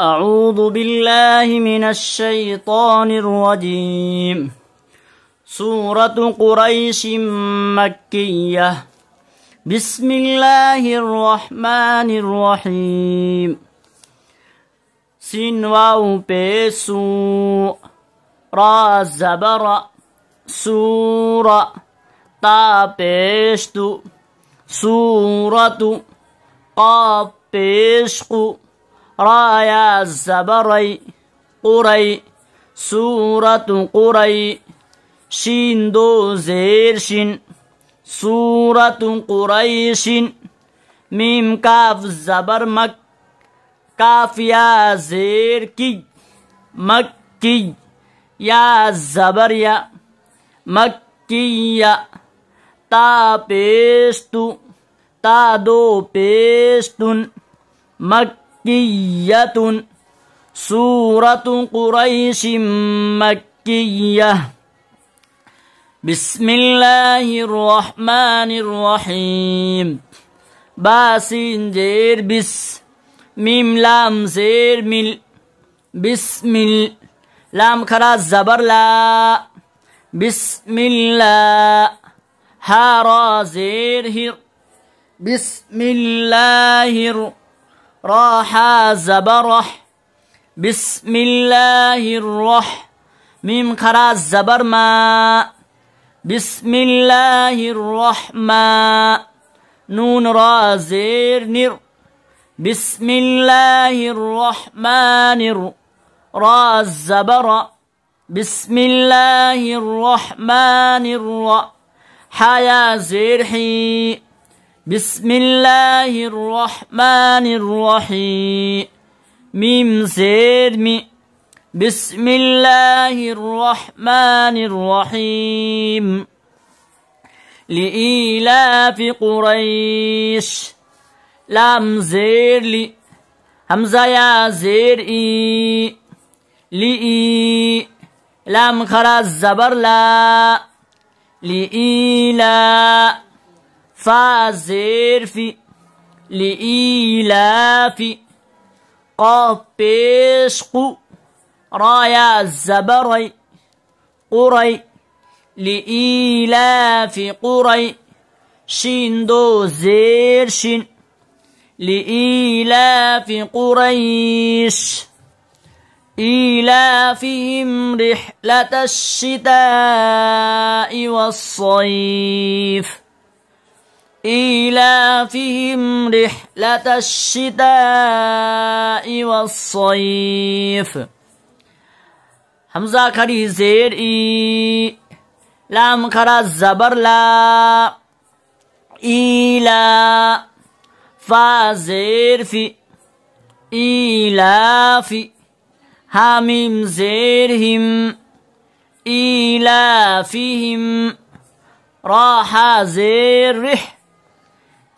أعوذ بالله من الشيطان الرجيم. سورة قريش مكية. بسم الله الرحمن الرحيم. سين واو بيسو را زبر سورة تا بيشتو سورة قاف بيشقو رايا زبري قري سورة قري شين دو زير شين سورة قريش ميم كاف زبر مك كاف يا زير كي مكي يا زبر يا مكي تا بيشتو تا دو بيشتن مكية سورة قريش مكية. بسم الله الرحمن الرحيم. باسين زير بس ميم لام زير مل بسم لام خرا زبر لا بسم الله هارا زير هر بسم الله راحا زبرح بسم الله الرح ميم خرا زبر ما بسم الله الرحمن نون را زير نر بسم الله الرحمن را زبر بسم الله الرحمن حيا زير حي بسم الله الرحمن الرحيم ميم زير مي بسم الله الرحمن الرحيم. لإيلاف قريش لام زير لي همزة يا زير إي لإي لام خرا زبر لا لإيلا فا زير في لإيلاف قاف بيشقو رايا زبري قري لإيلاف قري شين دو زير شين لإيلاف قريش إيلافهم رحلة الشتاء والصيف إيلافهم رحلة الشتاء والصيف. همزة خري زير إي لام خرا زبر لا إيلا فا زير في إيلافي حاميم زير هم إيلافهم راحا زير رح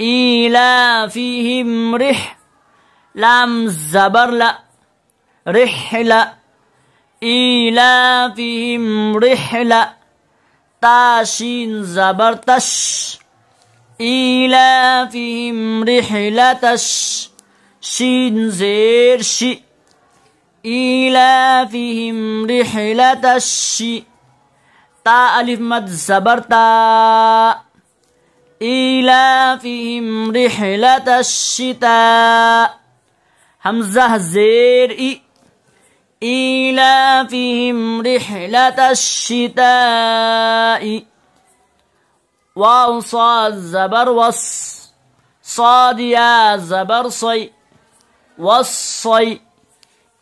إيلافهم رح لام زبر لا رحلة إيلافهم رحلة تاشين زبر تش إيلافهم رحلة شين زير شي إيلافهم رحلة الشي تا ألف مد زبر تا إيلافهم رحلة الشتاء همزة زير إي إيلافهم رحلة الشتاء واو صاد زبر وص صاد يا زبر صي والصي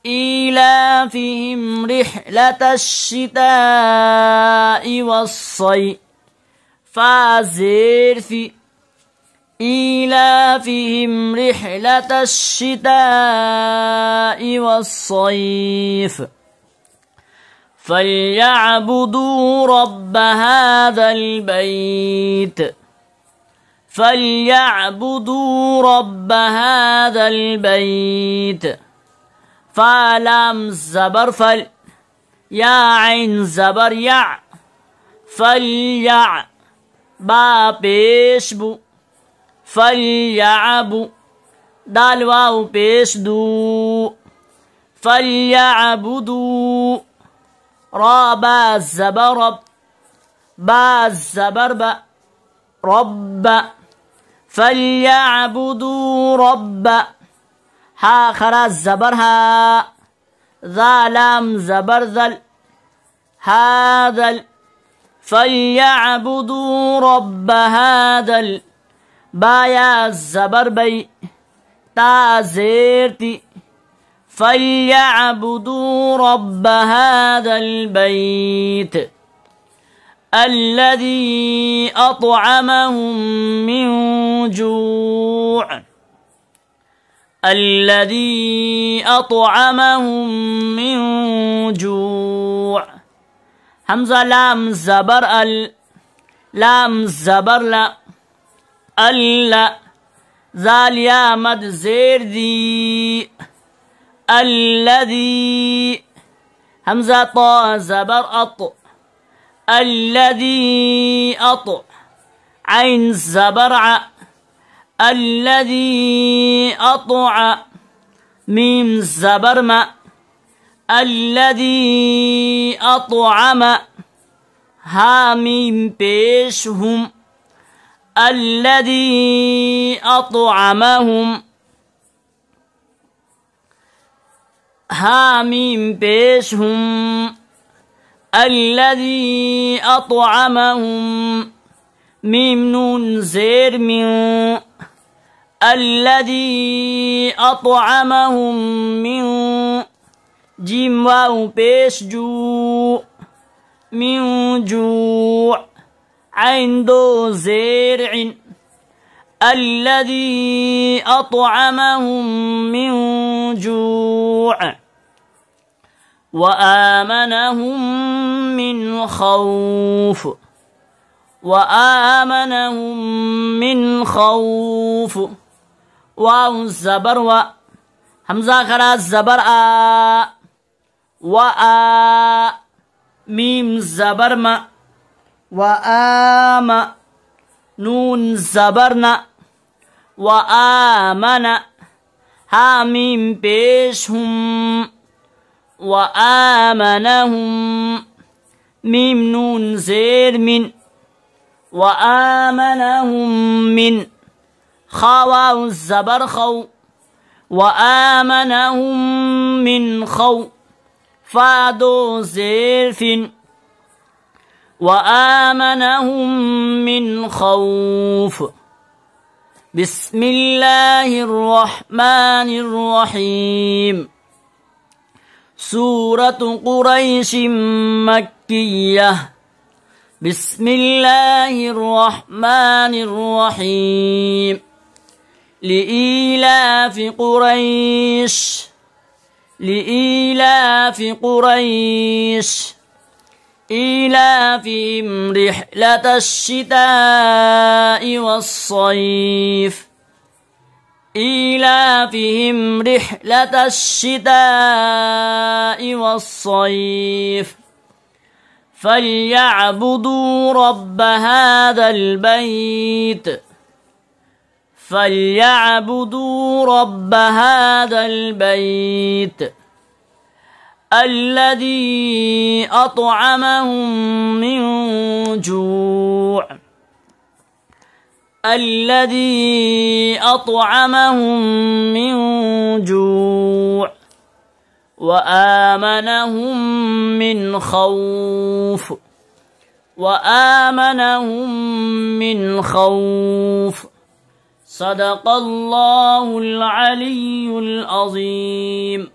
إيلافهم رحلة الشتاء والصيف فازير في إيلافهم رحلة الشتاء والصيف. فليعبدوا رب هذا البيت فليعبدوا رب هذا البيت. فلام زبر فل يا عين زبر يع فليع با بيشبو فليعبو دال واو پیش دو فليعبدوا را با زبر رب با زبر با رب فليعبدوا رب ها خرا زبر ها ذا لام زبر ذل هذا فليعبدوا رب هذا بايا زبر بي تا زيرتي فليعبدوا رب هذا البيت الذي أطعمهم من جوع الذي أطعمهم من جوع همزة لام زبر لام زبر لا ذال يا مد زير ذي الذي همزة طا زبر الذي عين زبر الذي أطع ميم زبر ما الذي أطعم ها ميم بيشهم الذي أطعمهم ها ميم بيشهم الذي أطعمهم ميم نون زير من الذي أطعمهم من جيم واو بيش جو من جوع عين دو زير الذي أطعمهم من جوع وآمنهم من خوف وآمنهم من خوف واو زبر و همزة خرا زبر ميم زبر ما نون زبرنا وآمن ها ميم بيشهم وآمنهم ميم نون زير من وآمنهم من خواو الزبر خو وآمنهم من خو فادو زيرف وآمنهم من خوف بسم الله الرحمن الرحيم سورة قريش مكية بسم الله الرحمن الرحيم لإيلاف قريش إيلافهم رحلة الشتاء والصيف إيلافهم رحلة الشتاء والصيف فليعبدوا رب هذا البيت الذي أطعمهم من جوع وآمنهم من خوف صدق الله العلي العظيم.